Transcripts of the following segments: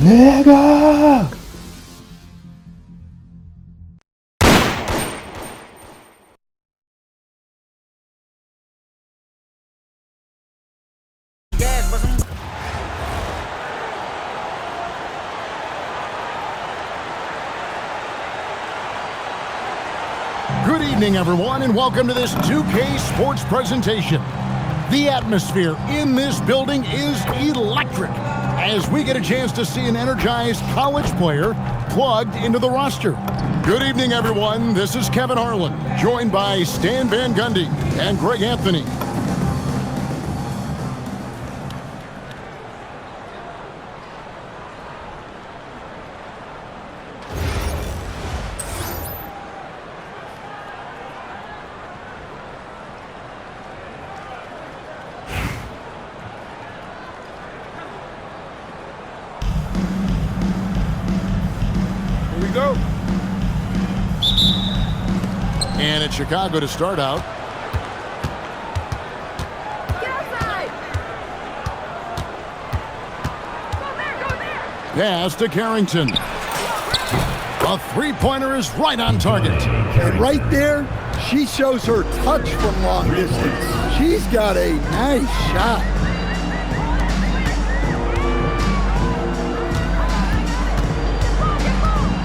내가! Good evening, everyone, and welcome to this 2K Sports presentation. The atmosphere in this building is electric as we get a chance to see an energized college player plugged into the roster. Good evening, everyone. This is Kevin Harlan, joined by Stan Van Gundy and Greg Anthony. Go. And it's Chicago to start out. Get outside. Go there. Pass to Carrington. A three-pointer is right on target. And right there, she shows her touch from long distance. She's got a nice shot.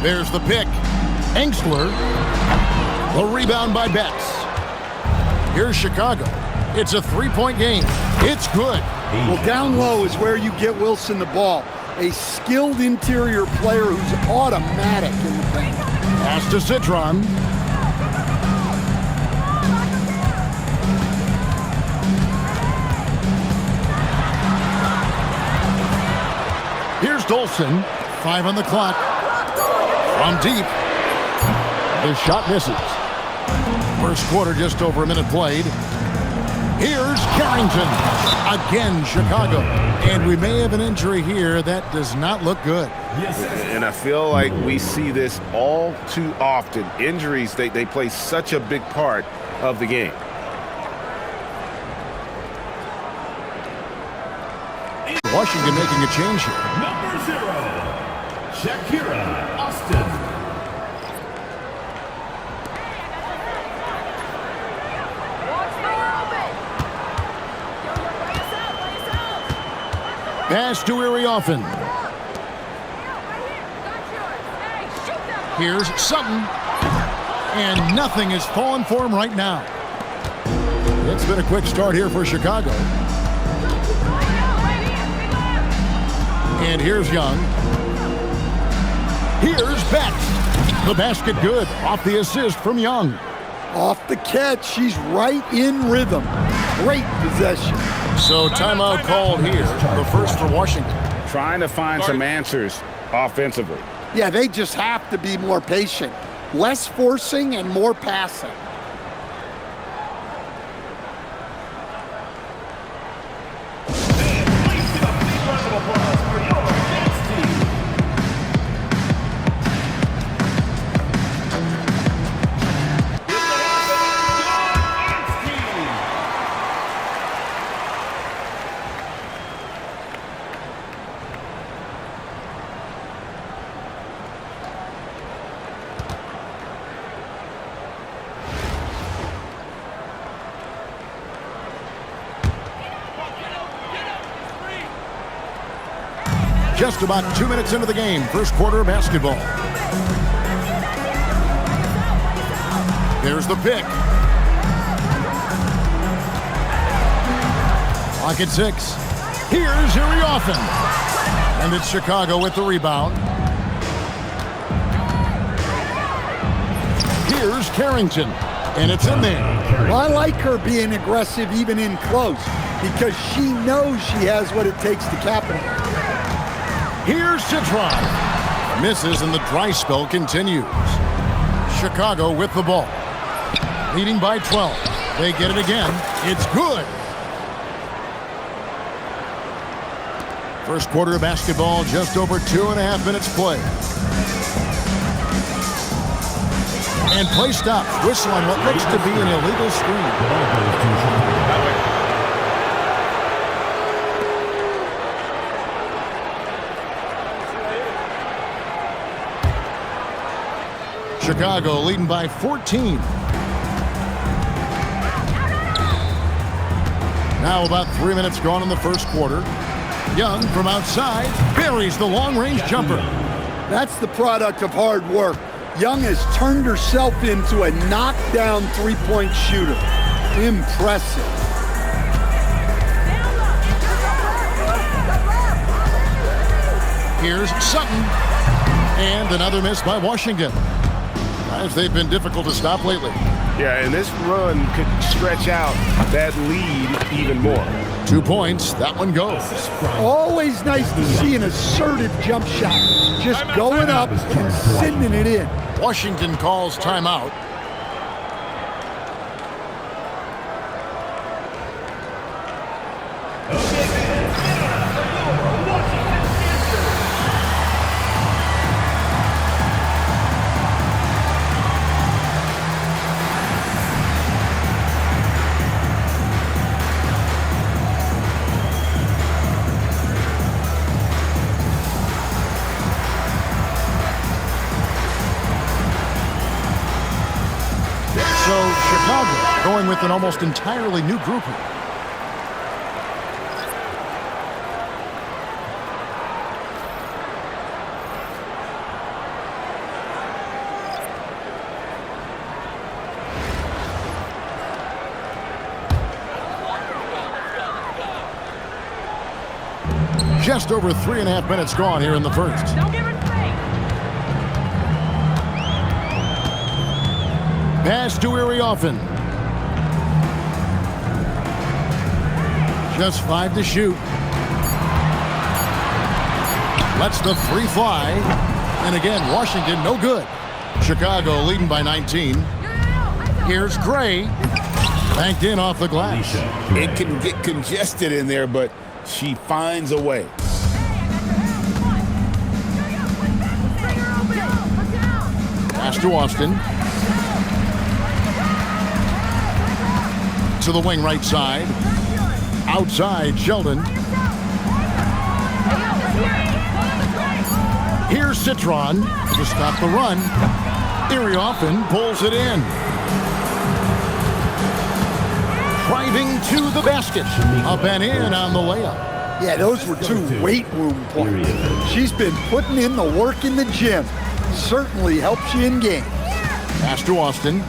There's the pick. Engstler. The rebound by Betts. Here's Chicago. It's a three-point game. It's good. Well, down low is where you get Wilson the ball. A skilled interior player who's automatic in the paint. Pass to Citron. Here's Dolson. 5 on the clock. From deep. The shot misses. First quarter, just over a minute played. Here's Carrington. Again, Chicago. And we may have an injury here that does not look good. And I feel like we see this all too often. Injuries, they play such a big part of the game. Washington making a change here. Number 0, Shakira Austin. Pass to Iriofan. Here's Sutton. And nothing is falling for him right now. It's been a quick start here for Chicago. And here's Young. Here's Betts. The basket good. Off the assist from Young. Off the catch, she's right in rhythm. Great possession. So timeout called here. The first for Washington. Trying to find some answers offensively. Yeah, they just have to be more patient. Less forcing and more passing. Just about 2 minutes into the game. First quarter of basketball. There's the pick. Clock at 6. Here's Iriofan. And it's Chicago with the rebound. Here's Carrington. And it's in there. Well, I like her being aggressive even in close because she knows she has what it takes to capitalize. Here's Citron. Misses and the dry spell continues. Chicago with the ball. Leading by 12. They get it again. It's good. First quarter of basketball, just over 2.5 minutes played. And play stops. Whistle on what looks to be an illegal screen. Chicago leading by 14. Now about 3 minutes gone in the first quarter. Young from outside buries the long-range jumper. That's the product of hard work. Young has turned herself into a knockdown three-point shooter. Impressive. Here's Sutton. And another miss by Washington. As they've been difficult to stop lately. Yeah, and this run could stretch out that lead even more. 2 points. That one goes. Always nice to see an assertive jump shot. Just going up and sending it in. Washington calls timeout. So Chicago going with an almost entirely new group here. Just over 3.5 minutes gone here in the first. Don't give it space. Pass to Irioffen. Just 5 to shoot. Lets the three fly. And again, Washington no good. Chicago leading by 19. Here's Gray. Banked in off the glass. It can get congested in there, but she finds a way. Pass to Austin. To the wing right side. Outside, Sheldon. Here's Citron to stop the run. Irioffen pulls it in. Driving to the basket. Up and in on the layup. Yeah, those were 2 weight room points. She's been putting in the work in the gym. Certainly helps you in game. Pass to Austin.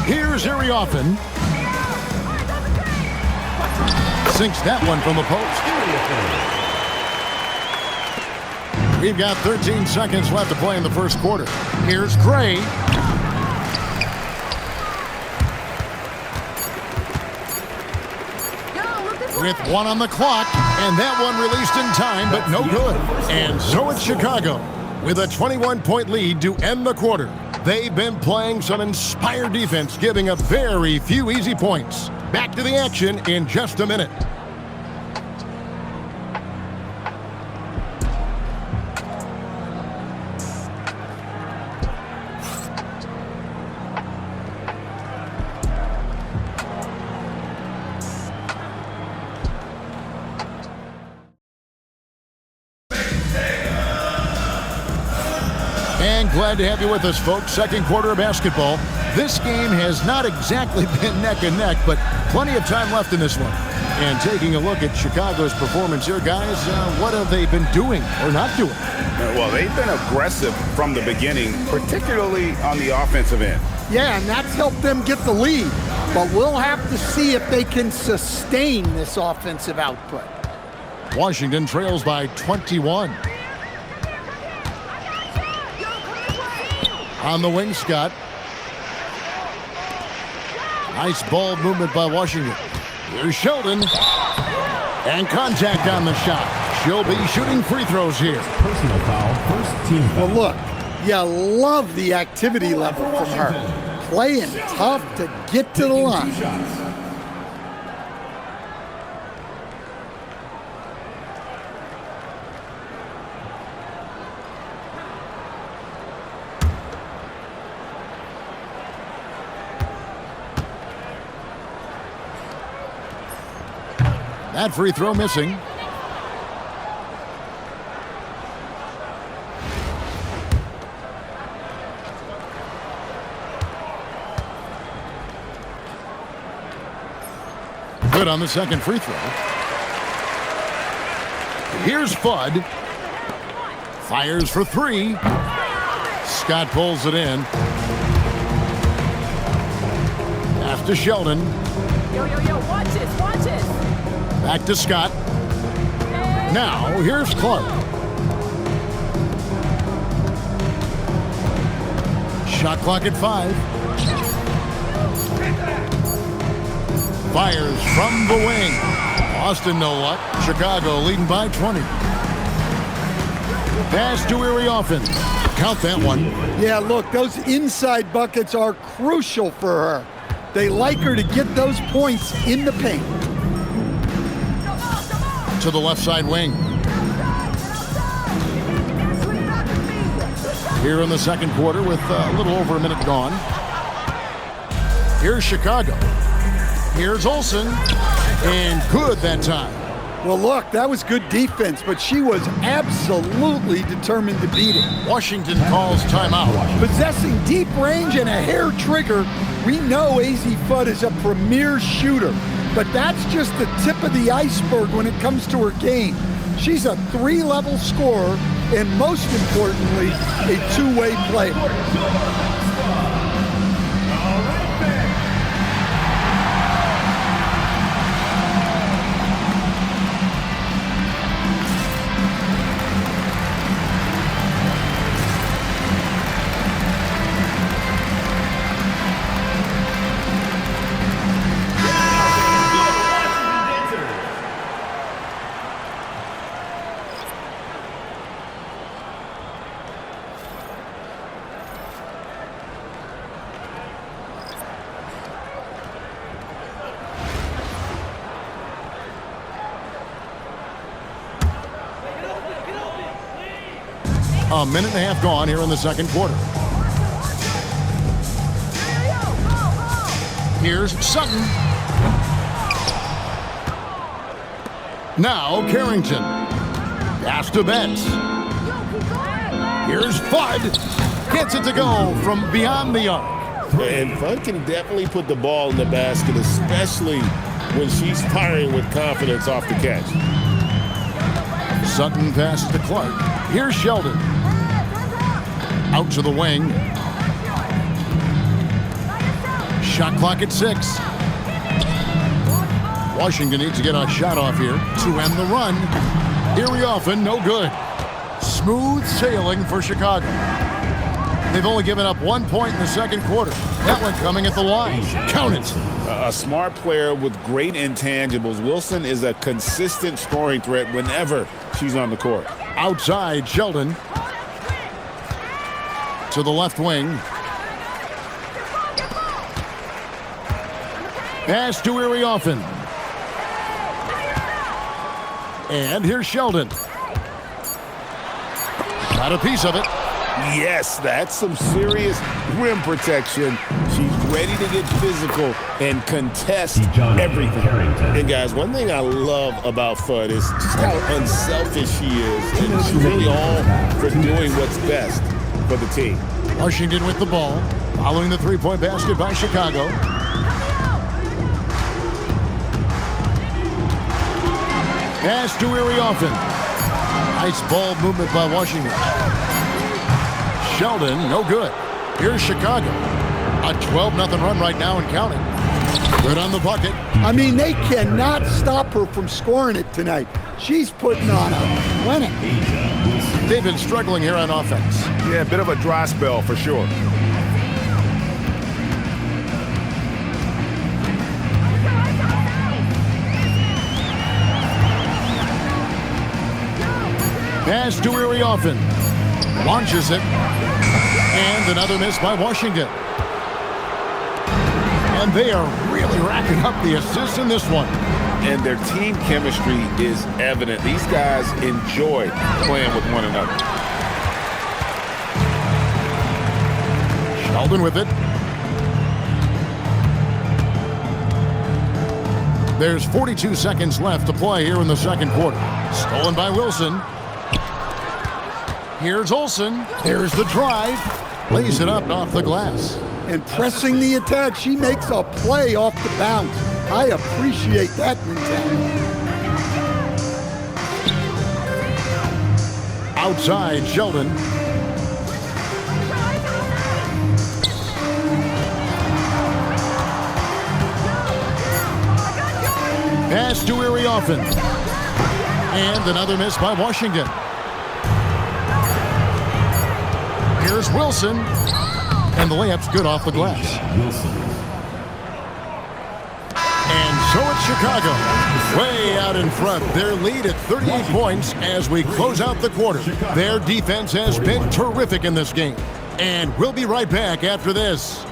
Here's Irioffen. Sinks that one from the post. We've got 13 seconds left to play in the first quarter. Here's Gray. With 1 on the clock, and that one released in time, but no good. And so it's Chicago with a 21-point lead to end the quarter. They've been playing some inspired defense, giving up very few easy points. Back to the action in just a minute. And glad to have you with us, folks. Second quarter of basketball. This game has not exactly been neck and neck, but plenty of time left in this one. And taking a look at Chicago's performance here, guys, what have they been doing or not doing? Well, they've been aggressive from the beginning, particularly on the offensive end. Yeah, and that's helped them get the lead. But we'll have to see if they can sustain this offensive output. Washington trails by 21. On the wing, Scott. Nice ball movement by Washington. Here's Sheldon. And contact on the shot. She'll be shooting free throws here. Personal foul, first team foul. Well, look, you love the activity level from her. Playing tough to get to the line. That free throw missing. Good on the second free throw. Here's Fudd. Fires for three. Scott pulls it in. After Sheldon. Yo, watch this, watch this. Back to Scott. Now, here's Clark. Shot clock at 5. Fires from the wing. Austin, no luck. Chicago leading by 20. Pass to Erie often. Count that one. Yeah, look, those inside buckets are crucial for her. They like her to get those points in the paint. To the left side wing. Here in the second quarter with a little over a minute gone. Here's Chicago. Here's Olsen. And good that time. Well, look, that was good defense, but she was absolutely determined to beat it. Washington calls timeout. Possessing deep range and a hair trigger, we know AZ Fudd is a premier shooter, but that's just the tip of the iceberg when it comes to her game. She's a 3-level scorer and, most importantly, a two-way player. A minute and a half gone here in the second quarter. Here's Sutton. Now Carrington. Pass to Betts. Here's Fudd. Gets it to go from beyond the arc. And Fudd can definitely put the ball in the basket, especially when she's firing with confidence off the catch. Sutton passes to Clark. Here's Sheldon. Out to the wing. Shot clock at 6. Washington needs to get a shot off here to end the run. Erie often, no good. Smooth sailing for Chicago. They've only given up 1 point in the second quarter. That one coming at the line. Count it. A smart player with great intangibles. Wilson is a consistent scoring threat whenever she's on the court. Outside, Sheldon. To the left wing. Pass to Erie often. And here's Sheldon. Got a piece of it. Yes, that's some serious rim protection. She's ready to get physical and contest everything. And guys, one thing I love about Fudd is just how unselfish she is. And she's really all for doing what's best for the team. Washington with the ball, following the three-point basket by Chicago. Pass to Erie often. Nice ball movement by Washington. Sheldon, no good. Here's Chicago. A 12-0 run right now and counting. Good on the bucket. I mean, they cannot stop her from scoring it tonight. She's putting on a clinic. They've been struggling here on offense. Yeah, a bit of a dry spell for sure. Pass to Erie often. Launches it. And another miss by Washington. And they are really racking up the assists in this one. And their team chemistry is evident. These guys enjoy playing with one another. Sheldon with it. There's 42 seconds left to play here in the second quarter. Stolen by Wilson. Here's Olsen. There's the drive. Lays it up off the glass. And pressing the attack, she makes a play off the bounce. I appreciate that mentality. Outside, Sheldon. Pass to Erie Offin. And another miss by Washington. Here's Wilson. And the layup's good off the glass. And so it's Chicago. Way out in front. Their lead at 38 points as we close out the quarter. Their defense has been terrific in this game. And we'll be right back after this.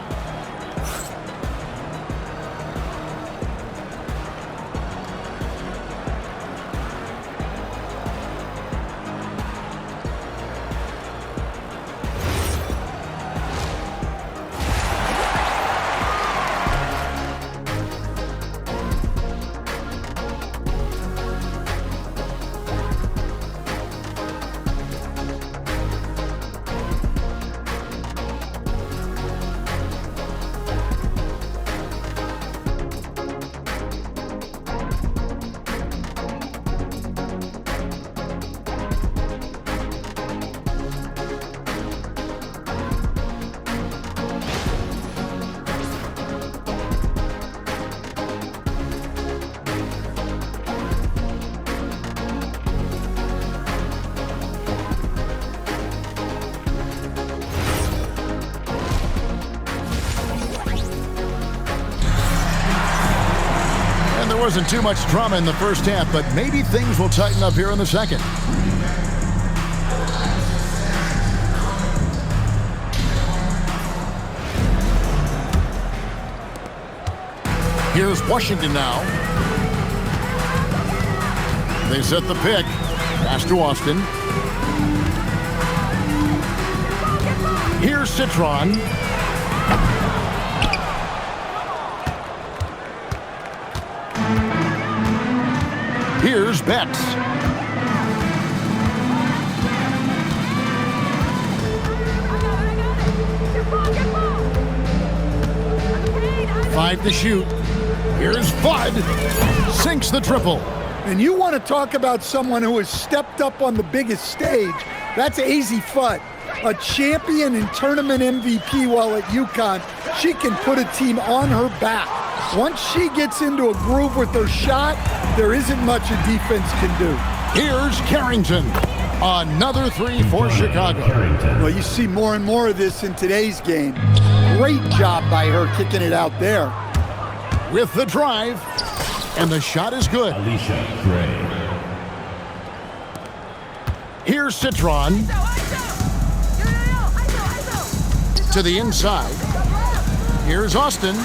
There wasn't too much drama in the first half, but maybe things will tighten up here in the second. Here's Washington now. They set the pick. Pass to Austin. Here's Citron. Here's Betts. Five to shoot. Here's Fudd. Sinks the triple. And you want to talk about someone who has stepped up on the biggest stage, that's AZ Fudd. A champion and tournament MVP while at UConn. She can put a team on her back. Once she gets into a groove with her shot, there isn't much a defense can do. Here's Carrington. Another three for Chicago. Well, you see more and more of this in today's game. Great job by her kicking it out there. With the drive, and the shot is good. Alicia Gray. Here's Citron. To the inside. Here's Austin.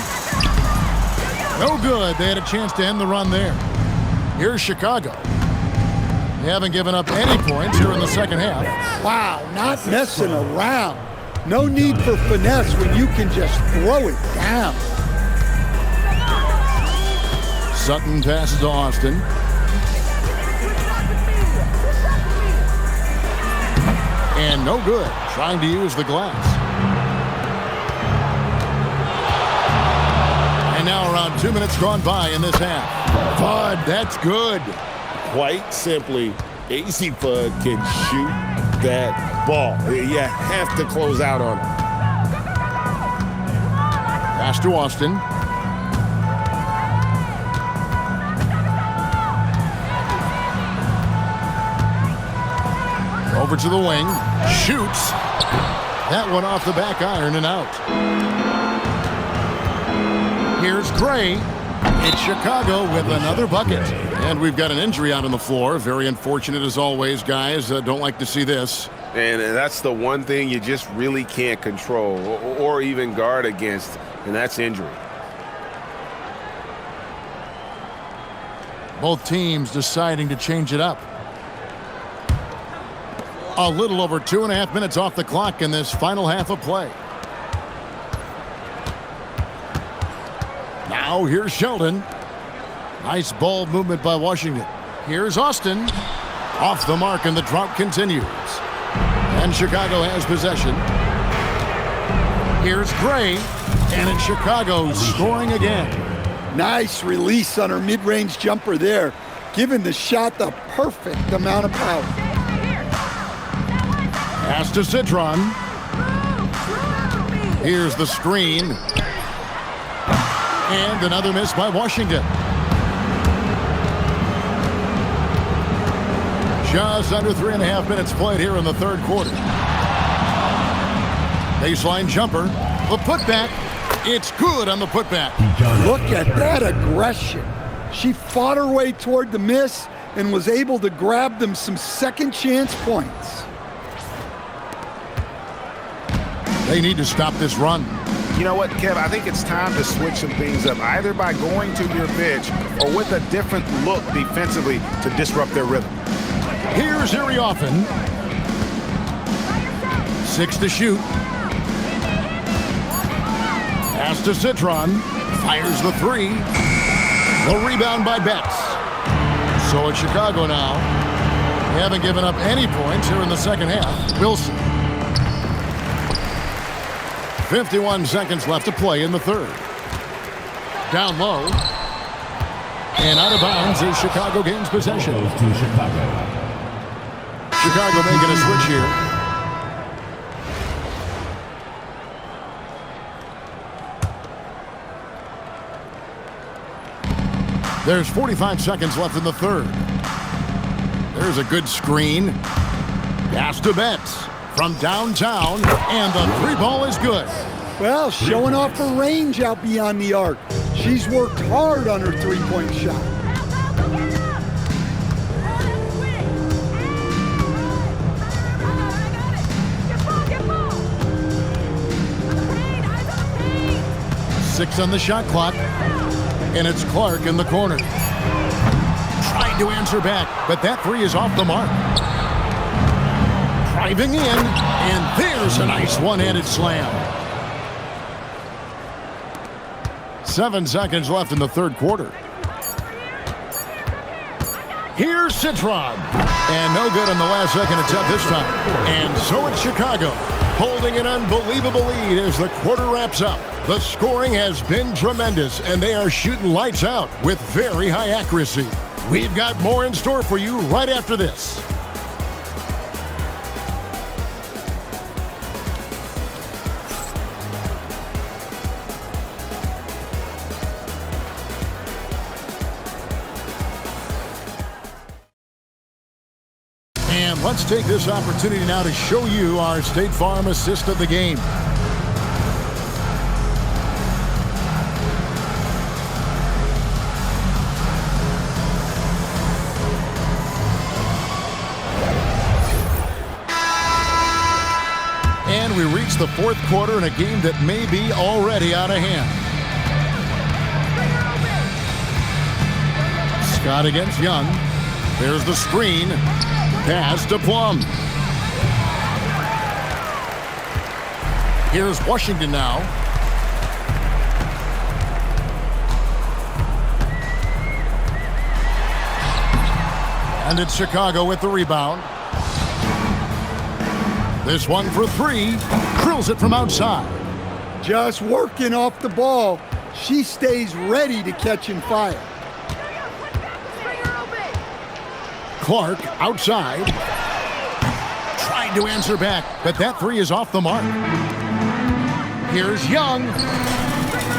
No good. They had a chance to end the run there. Here's Chicago. They haven't given up any points here in the second half. Wow, not messing around. No need for finesse when you can just throw it down. Sutton passes to Austin. And no good. Trying to use the glass. And now around 2 minutes gone by in this half. Fudd, that's good. Quite simply, AZ Fudd can shoot that ball. You have to close out on it. Pass to Austin. Over to the wing. Shoots. That one off the back iron and out. Here's Gray. It's Chicago with another bucket. And we've got an injury out on the floor. Very unfortunate as always, guys. Don't like to see this. And that's the one thing you just really can't control or even guard against, and that's injury. Both teams deciding to change it up. A little over 2.5 minutes off the clock in this final half of play. Now here's Sheldon. Nice ball movement by Washington. Here's Austin. Off the mark, and the drought continues. And Chicago has possession. Here's Gray. And it's Chicago scoring again. Nice release on her mid-range jumper there, giving the shot the perfect amount of power. Pass to Citron. Here's the screen. And another miss by Washington. Just under 3.5 minutes played here in the third quarter. Baseline jumper. The putback. It's good on the putback. Look at that aggression. She fought her way toward the miss and was able to grab them some second chance points. They need to stop this run. You know what, Kev? I think it's time to switch some things up, either by going to your bench or with a different look defensively to disrupt their rhythm. Here's Irioffen. 6 to shoot. Pass to Citron. Fires the 3. The rebound by Betts. So it's Chicago now. They haven't given up any points here in the second half. Wilson. 51 seconds left to play in the third. Down low. And out of bounds as Chicago gains possession. Chicago making a switch here. There's 45 seconds left in the third. There's a good screen. Pass to Betts from downtown, and the 3 ball is good. Well, showing off her range out beyond the arc. She's worked hard on her three-point shot. Six on the shot clock, and it's Clark in the corner. Trying to answer back, but that 3 is off the mark. Driving in, and there's a nice one-handed slam. 7 seconds left in the third quarter. Here's Citron. And no good on the last second attempt this time. And so it's Chicago, holding an unbelievable lead as the quarter wraps up. The scoring has been tremendous, and they are shooting lights out with very high accuracy. We've got more in store for you right after this. And let's take this opportunity now to show you our State Farm assist of the game. And we reach the fourth quarter in a game that may be already out of hand. Scott against Young. There's the screen. Pass to Plum. Here's Washington now. And it's Chicago with the rebound. This one for 3. Drills it from outside. Just working off the ball. She stays ready to catch and fire. Clark outside. Trying to answer back, but that 3 is off the mark. Here's Young.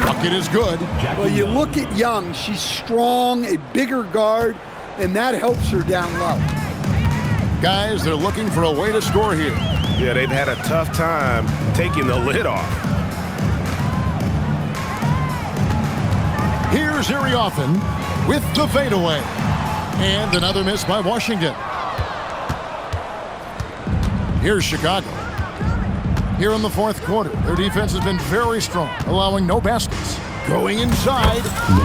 Bucket is good. Well, you look at Young. She's strong, a bigger guard, and that helps her down low. Guys, they're looking for a way to score here. Yeah, they've had a tough time taking the lid off. Here's Irioffen with the fadeaway. And another miss by Washington. Here's Chicago. Here in the fourth quarter, their defense has been very strong, allowing no baskets. Going inside,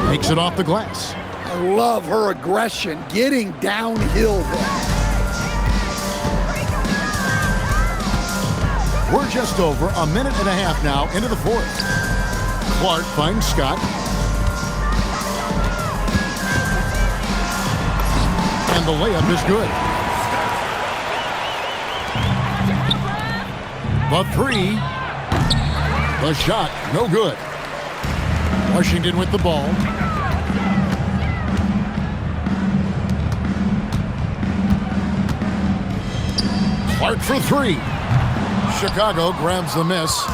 makes it off the glass. I love her aggression, getting downhill there. We're just over a minute and a half now into the fourth. Clark finds Scott. And the layup is good. The 3. The shot, no good. Washington with the ball. Clark for three. Chicago grabs the miss.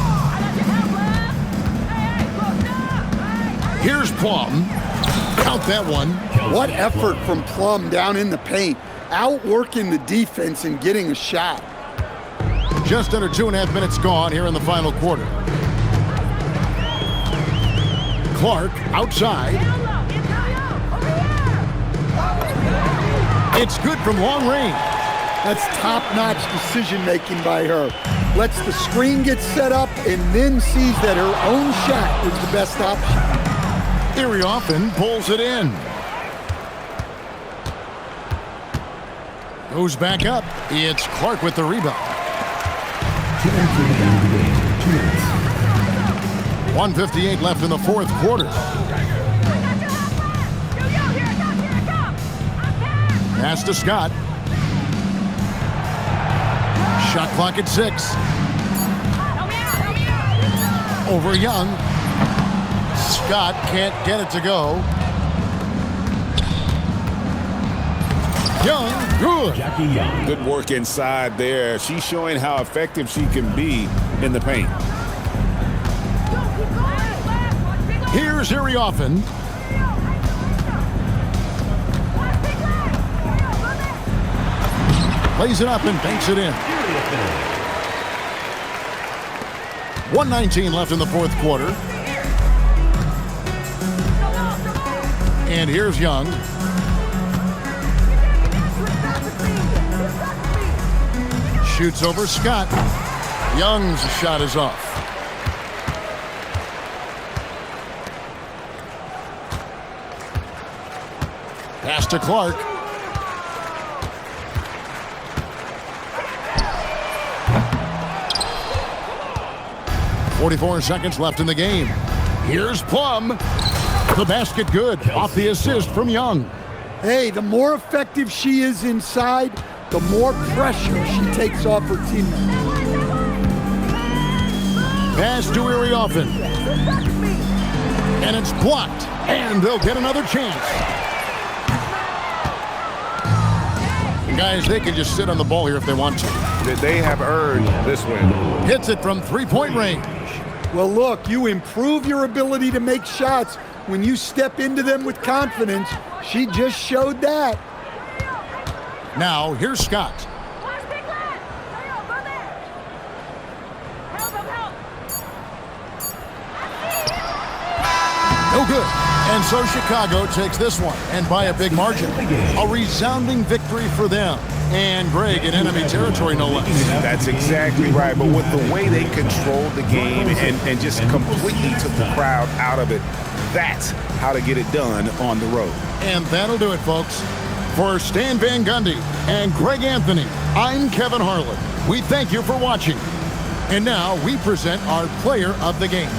Here's Plum. Count that one. What effort from Plum down in the paint, outworking the defense and getting a shot. Just under 2.5 minutes gone here in the final quarter. Clark outside. It's good from long range. That's top-notch decision-making by her. Lets the screen get set up and then sees that her own shot is the best option. Erie often pulls it in. Goes back up. It's Clark with the rebound. 1:58 left in the fourth quarter. Pass to Scott. Shot clock at 6. Over Young. Scott can't get it to go. Young, good. Jackie Young. Good work inside there. She's showing how effective she can be in the paint. Here's Erie often. Plays it up and banks it in. 1:19 left in the fourth quarter. And here's Young. Shoots over Scott. Young's shot is off. Pass to Clark. .44 seconds left in the game. Here's Plum. The basket good. Off the assist from Young. Hey, the more effective she is inside, the more pressure she takes off her teammates. Pass to Erie often. And it's blocked. And they'll get another chance. Guys, they can just sit on the ball here if they want to. They have earned this win. Hits it from three-point range. Well, look, you improve your ability to make shots when you step into them with confidence. She just showed that. Now, here's Scott. No good. And so Chicago takes this one, and by a big margin. A resounding victory for them. And Greg in enemy territory, no less. That's exactly right. But with the way they controlled the game and just completely took the crowd out of it, that's how to get it done on the road. And that'll do it, folks. For Stan Van Gundy and Greg Anthony, I'm Kevin Harlan. We thank you for watching. And now we present our player of the game.